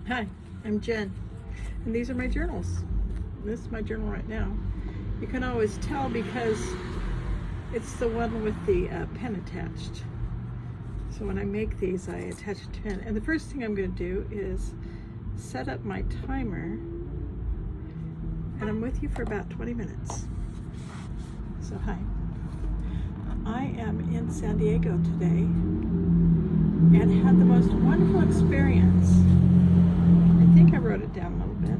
Hi, I'm Jen, and these are my journals. This is my journal right now. You can always tell because it's the one with the pen attached. So when I make these, I attach a pen. And the first thing I'm going to do is set up my timer, and I'm with you for about 20 minutes. So hi. I am in San Diego today and had the most wonderful experience. I think I wrote it down a little bit.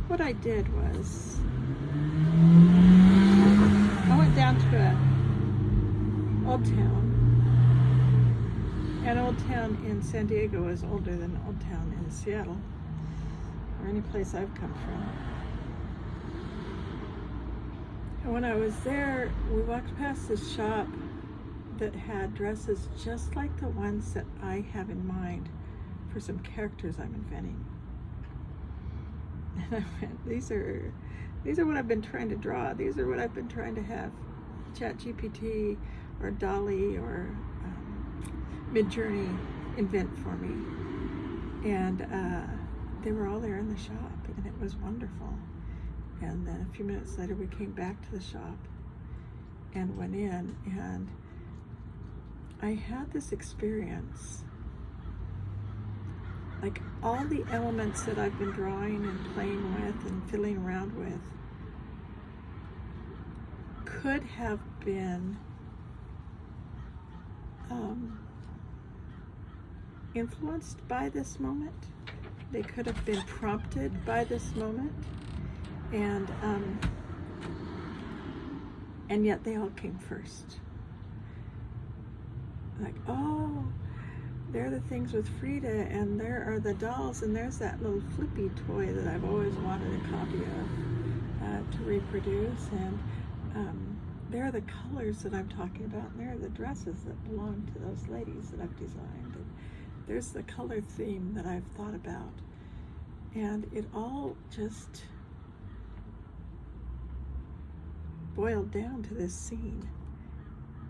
What I did was I went down to Old Town, and Old Town in San Diego is older than Old Town in Seattle or any place I've come from. And when I was there, we walked past this shop that had dresses just like the ones that I have in mind for some characters I'm inventing. And I went, these are what I've been trying to draw. These are what I've been trying to have ChatGPT or Dolly or Midjourney invent for me. And they were all there in the shop, and it was wonderful. And then a few minutes later, we came back to the shop and went in, and I had this experience. Like all the elements that I've been drawing and playing with and fiddling around with could have been influenced by this moment. They could have been prompted by this moment. And yet they all came first. Like, oh, there are the things with Frida, and there are the dolls, and there's that little flippy toy that I've always wanted a copy of to reproduce, and there are the colors that I'm talking about, and there are the dresses that belong to those ladies that I've designed, and there's the color theme that I've thought about, and it all just boiled down to this scene.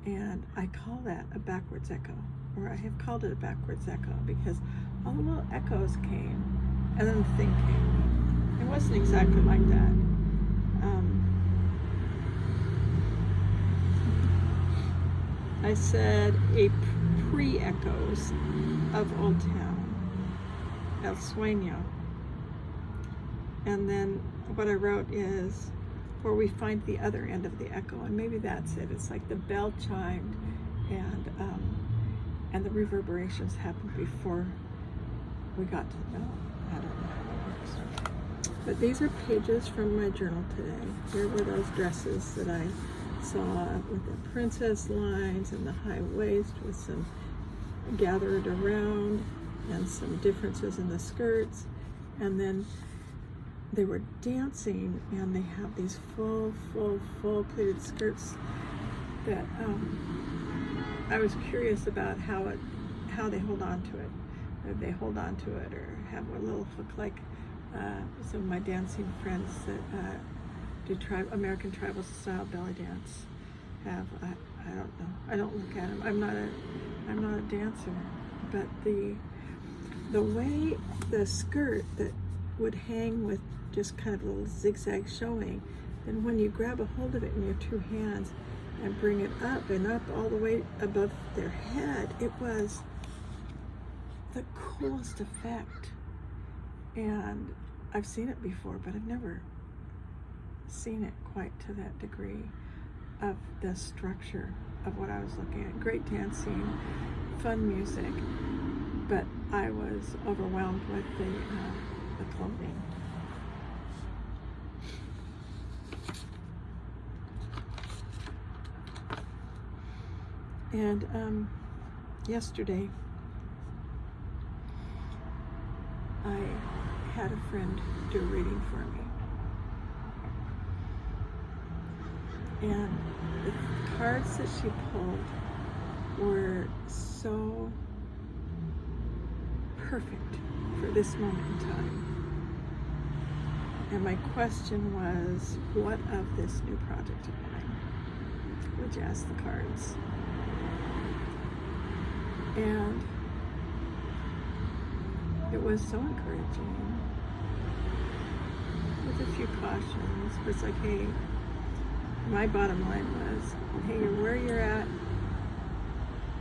And I call that a backwards echo, or I have called it a backwards echo, because all the little echoes came and then the thing came. It wasn't exactly like that. I said a pre-echoes of Old Town, El Sueño. And then what I wrote is where we find the other end of the echo, and maybe that's it. It's like the bell chimed, and the reverberations happened before we got to the bell. I don't know how that works. But these are pages from my journal today. Here were those dresses that I saw with the princess lines and the high waist with some gathered around and some differences in the skirts, and then they were dancing, and they have these full pleated skirts that I was curious about how they hold on to it. If they hold on to it or have a little hook like some of my dancing friends that do American tribal style belly dance have. I don't know. I don't look at them. I'm not a dancer, but the way the skirt that would hang with just kind of a little zigzag showing, and when you grab a hold of it in your two hands and bring it up and up all the way above their head, it was the coolest effect. And I've seen it before, but I've never seen it quite to that degree of the structure of what I was looking at. Great dancing, fun music, but I was overwhelmed with the clothing. And yesterday, I had a friend do a reading for me. And the cards that she pulled were so perfect for this moment in time. And my question was, what of this new project of mine? we jazzed the cards. And it was so encouraging, with a few cautions, but it's like, hey, my bottom line was, hey, you're where you're at,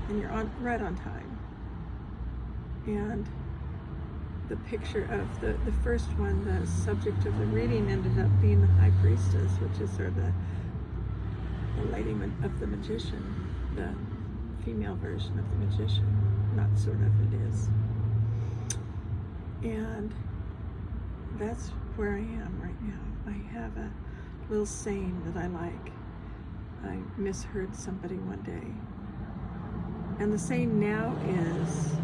and you're right on time. And the picture of the first one, the subject of the reading ended up being the high priestess, which is sort of the lady of the magician, the female version of the magician, not sort of, it is. And that's where I am right now. I have a little saying that I like. I misheard somebody one day. And the saying now is,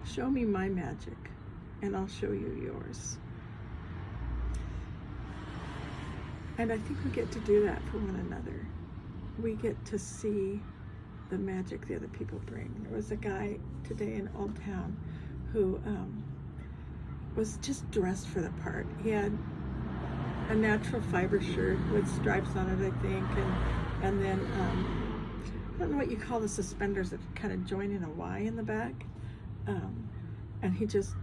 show me my magic and I'll show you yours. And I think we get to do that for one another. We get to see the magic the other people bring. There was a guy today in Old Town who was just dressed for the part. He had a natural fiber shirt with stripes on it, I think, and then I don't know what you call the suspenders that kind of join in a Y in the back. And he just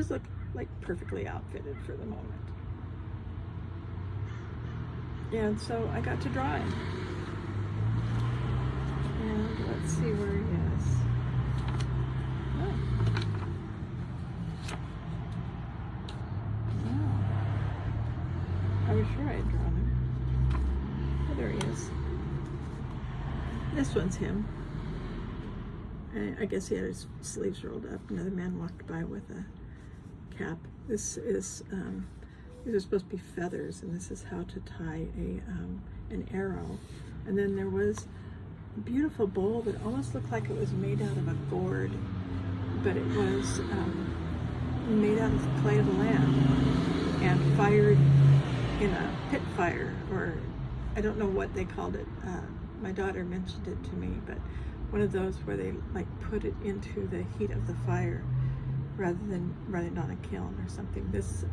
looked like perfectly outfitted for the moment. And so I got to draw him. And let's see where he is. Oh. Wow. I was sure I had drawn him. Oh, there he is. This one's him. And I guess he had his sleeves rolled up. Another man walked by with a cap. This is, these are supposed to be feathers, and this is how to tie an arrow. And then there was a beautiful bowl that almost looked like it was made out of a gourd, but it was made out of the clay of the land and fired in a pit fire, or I don't know what they called it. My daughter mentioned it to me, but one of those where they like put it into the heat of the fire rather than running on a kiln or something. This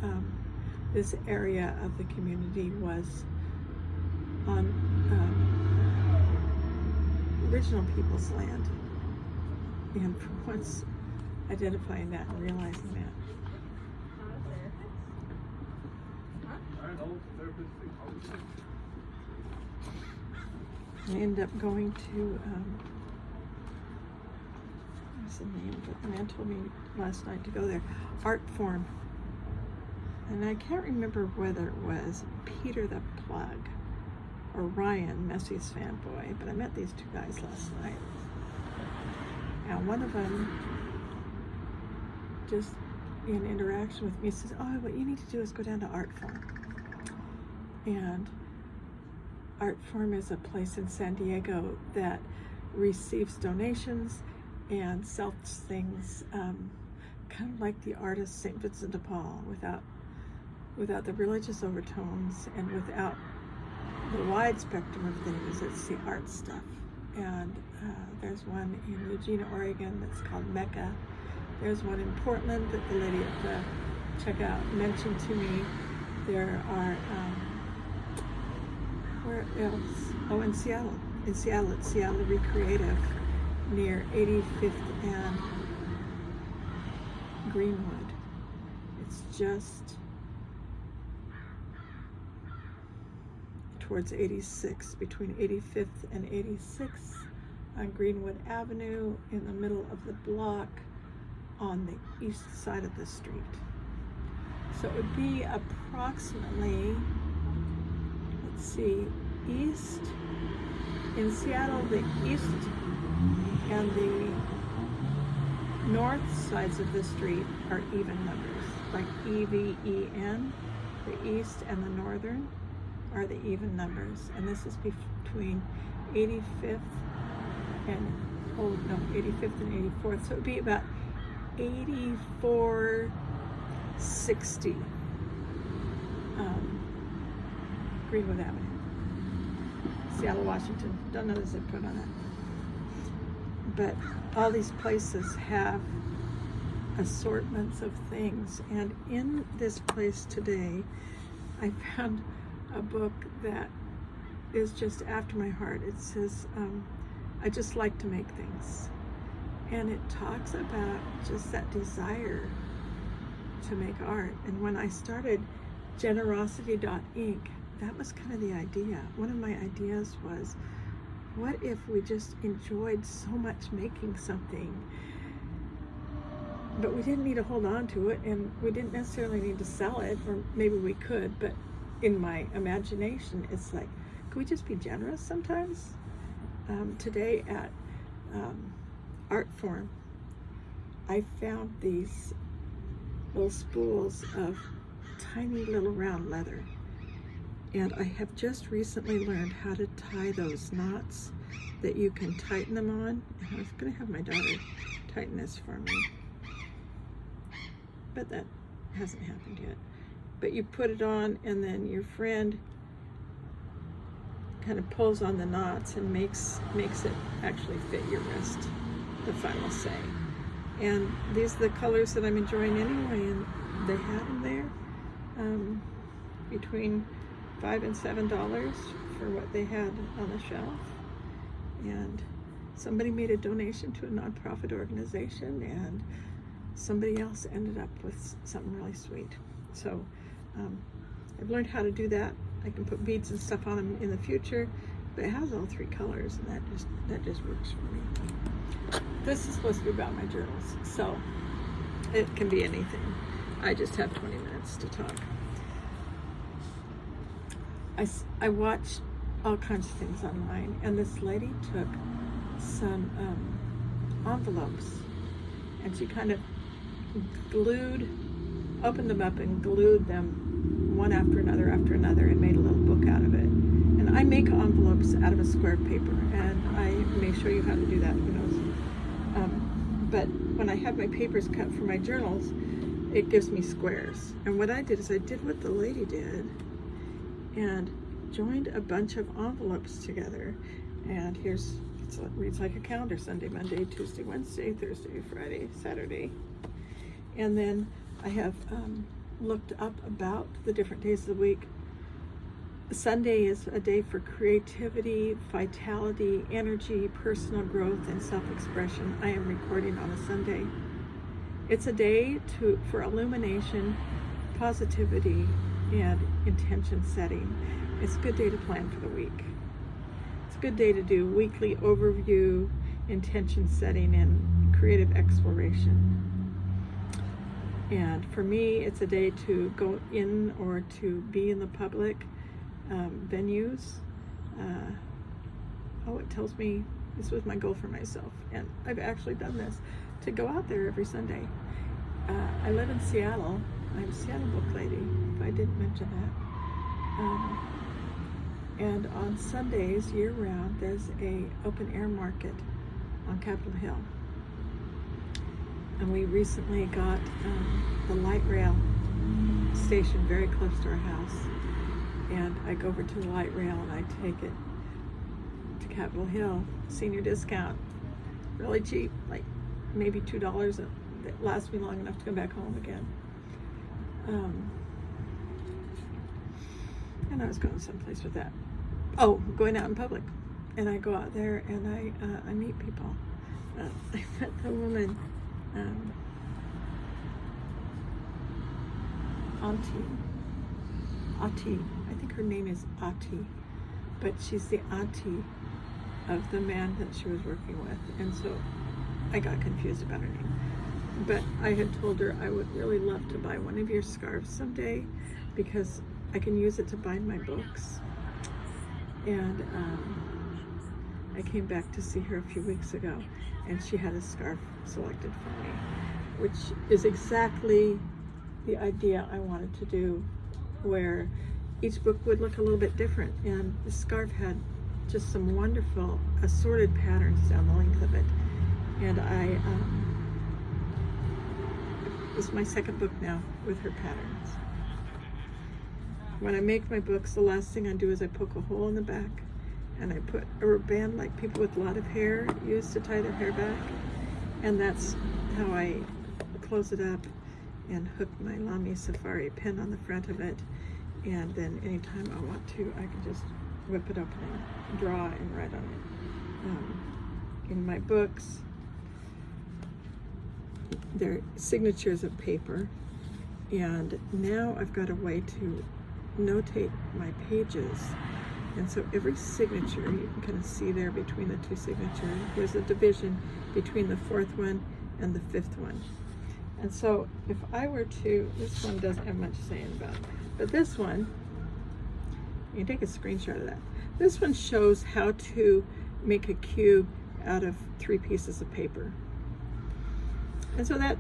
area of the community was on original people's land, and for once identifying that and realizing that. I ended up going to what's the name of it? The man told me last night to go there. Art Form. And I can't remember whether it was Peter the Plug or Ryan, Messi's fanboy, but I met these two guys last night. And one of them, just in interaction with me, says, oh, what you need to do is go down to Art Form. And Art Form is a place in San Diego that receives donations and sells things kind of like the artist St. Vincent de Paul, without the religious overtones and without the wide spectrum of things. It's the art stuff. And there's one in Eugene, Oregon that's called Mecca. There's one in Portland that the lady at the checkout mentioned to me. There are, where else? Oh, in Seattle. In Seattle, it's Seattle Recreative near 85th and Greenwood. It's just towards 86, between 85th and 86th on Greenwood Avenue, in the middle of the block on the east side of the street. So it would be approximately, let's see, east, in Seattle, the east and the north sides of the street are even numbers, like E-V-E-N, the east and the northern are the even numbers, and this is between 85th and 85th and 84th, so it would be about 8460 Greenwood Avenue, Seattle, Washington. Don't know the zip code on that, but all these places have assortments of things, and in this place today I found a book that is just after my heart. It says, I just like to make things. And it talks about just that desire to make art. And when I started generosity.inc, that was kind of the idea. One of my ideas was, what if we just enjoyed so much making something, but we didn't need to hold on to it, and we didn't necessarily need to sell it, or maybe we could, but in my imagination, it's like, could we just be generous sometimes? Today at Artform, I found these little spools of tiny little round leather, and I have just recently learned how to tie those knots that you can tighten them on. And I was going to have my daughter tighten this for me, but that hasn't happened yet. But you put it on, and then your friend kind of pulls on the knots and makes it actually fit your wrist, the final say. And these are the colors that I'm enjoying anyway, and they have them there between $5 and $7 for what they had on the shelf. And somebody made a donation to a nonprofit organization, and somebody else ended up with something really sweet. So I've learned how to do that. I can put beads and stuff on them in the future, but it has all three colors, and that just works for me. This is supposed to be about my journals, so it can be anything. I just have 20 minutes to talk. I watched all kinds of things online, and this lady took some envelopes, and she kind of opened them up and glued them one after another, and made a little book out of it. And I make envelopes out of a square paper, and I may show you how to do that, who knows. But when I have my papers cut for my journals, it gives me squares. And what I did is I did what the lady did and joined a bunch of envelopes together. And it reads like a calendar: Sunday, Monday, Tuesday, Wednesday, Thursday, Friday, Saturday. And then I have looked up about the different days of the week. Sunday is a day for creativity, vitality, energy, personal growth, and self-expression. I am recording on a Sunday. It's a day for illumination, positivity, and intention setting. It's a good day to plan for the week. It's a good day to do weekly overview, intention setting, and creative exploration. And for me, it's a day to go in or to be in the public venues. It tells me this was my goal for myself, and I've actually done this, to go out there every Sunday. I live in Seattle. I'm a Seattle book lady, if I didn't mention that. And on Sundays, year-round, there's a open air market on Capitol Hill. And we recently got the light rail station very close to our house. And I go over to the light rail and I take it to Capitol Hill, senior discount, really cheap, like maybe $2. That lasts me long enough to come back home again. And I was going someplace with that. Oh, going out in public. And I go out there and I meet people. I met the woman, Ati. I think her name is Ati, but she's the auntie of the man that she was working with, and so I got confused about her name. But I had told her I would really love to buy one of your scarves someday, because I can use it to bind my books. And I came back to see her a few weeks ago, and she had a scarf selected for me, which is exactly the idea I wanted to do, where each book would look a little bit different, and the scarf had just some wonderful assorted patterns down the length of it. And this is my second book now with her patterns. When I make my books, the last thing I do is I poke a hole in the back, and I put a rubber band like people with a lot of hair use to tie their hair back, and that's how I close it up and hook my Lamy Safari pen on the front of it. And then anytime I want to, I can just whip it open and draw and write on it. In my books, they're signatures of paper, and now I've got a way to notate my pages. And so every signature, you can kind of see there between the two signatures, there's a division between the fourth one and the fifth one. And so if I were to, this one doesn't have much saying about it, but this one, you can take a screenshot of that. This one shows how to make a cube out of 3 pieces of paper. And so that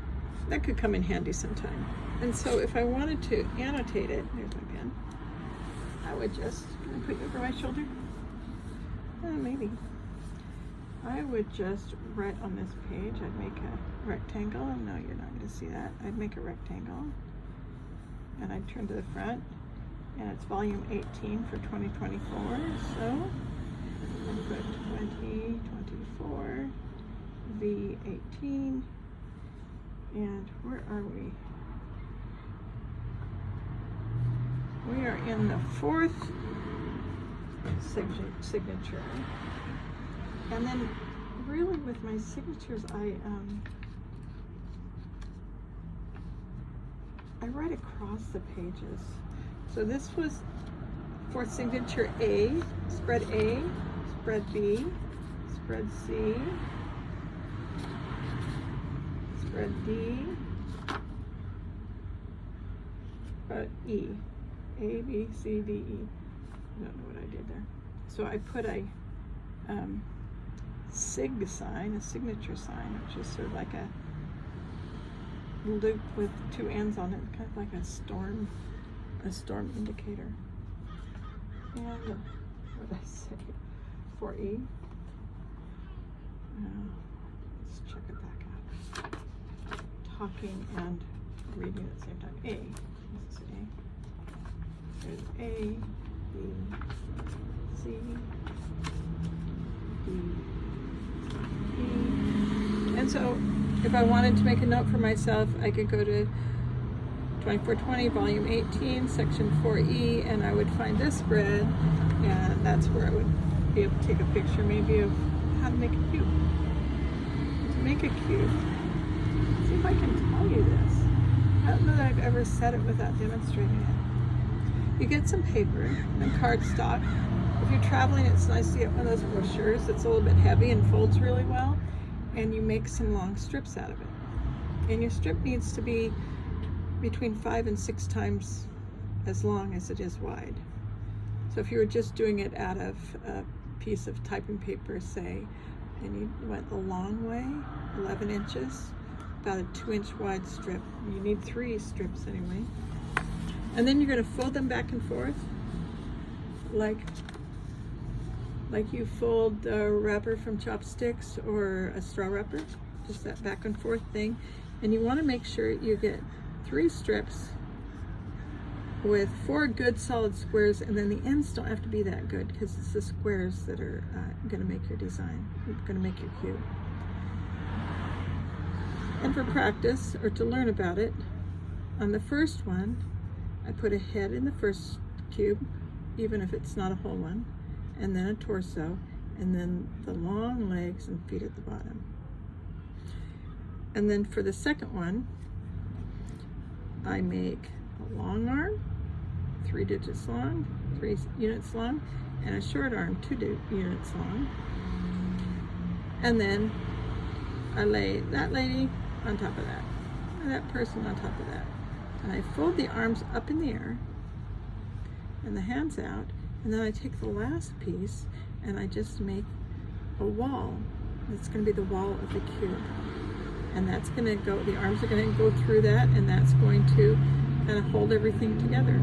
could come in handy sometime. And so if I wanted to annotate it, here's my pen, I would just, can I put you over my shoulder? Maybe. I would just write on this page, I'd make a rectangle. No, you're not going to see that. I'd make a rectangle, and I'd turn to the front, and it's volume 18 for 2024. So I'd put 2024 V18, and where are we? We are in the 4th signature. And then really with my signatures, I write across the pages. So this was for signature A, spread A, spread B, spread C, spread D, E. A, B, C, D, E. I don't know what I did there. So I put a sig sign, a signature sign, which is sort of like a loop with 2 ends on it, kind of like a storm indicator. And what did I say? 4E. Let's check it back out. Talking and reading at the same time. A. This is A. There's A, B, C, D, E. And so if I wanted to make a note for myself, I could go to 2420, volume 18, section 4E, and I would find this spread, and that's where I would be able to take a picture maybe of how to make a cube. To make a cube, see if I can tell you this. I don't know that I've ever said it without demonstrating it. You get some paper and cardstock. If you're traveling, it's nice to get one of those brochures that's a little bit heavy and folds really well, and you make some long strips out of it. And your strip needs to be between 5 and 6 times as long as it is wide. So if you were just doing it out of a piece of typing paper, say, and you went the long way, 11 inches, about a 2-inch wide strip. You need 3 strips anyway. And then you're going to fold them back and forth like you fold a wrapper from chopsticks or a straw wrapper, just that back and forth thing. And you want to make sure you get 3 strips with 4 good solid squares, and then the ends don't have to be that good because it's the squares that are going to make your design, going to make your cube. And for practice, or to learn about it, on the first one, I put a head in the first cube, even if it's not a whole one, and then a torso, and then the long legs and feet at the bottom. And then for the second one, I make a long arm, 3 digits long, 3 units long, and a short arm, 2 units long. And then I lay that lady on top of that, and that person on top of that. And I fold the arms up in the air and the hands out, and then I take the last piece and I just make a wall. It's going to be the wall of the cube. And that's going to go, the arms are going to go through that, and that's going to kind of hold everything together.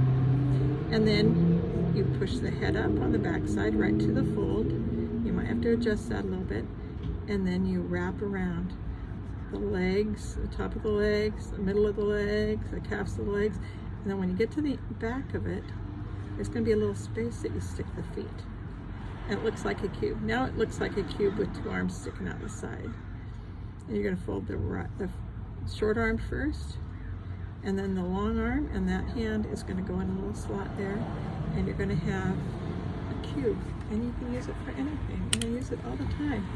And then you push the head up on the back side right to the fold. You might have to adjust that a little bit. And then you wrap around the legs, the top of the legs, the middle of the legs, the calves of the legs. And then when you get to the back of it, there's going to be a little space that you stick the feet. And it looks like a cube. Now it looks like a cube with 2 arms sticking out the side. And you're going to fold the short arm first, And then the long arm and that hand is going to go in a little slot there, and you're going to have a cube, and you can use it for anything, and I use it all the time.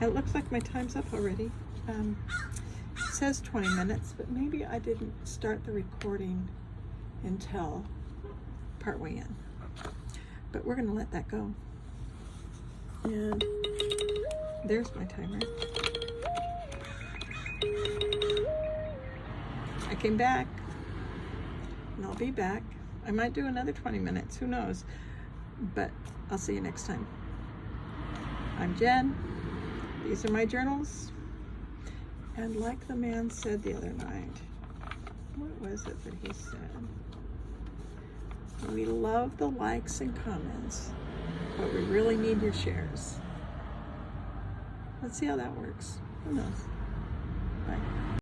It looks like my time's up already. It says 20 minutes, but maybe I didn't start the recording until partway in. But we're going to let that go. And there's my timer. I came back, and I'll be back. I might do another 20 minutes, who knows? But I'll see you next time. I'm Jen. These are my journals. And like the man said the other night, what was it that he said? We love the likes and comments, but we really need your shares. Let's see how that works. Who knows? Bye.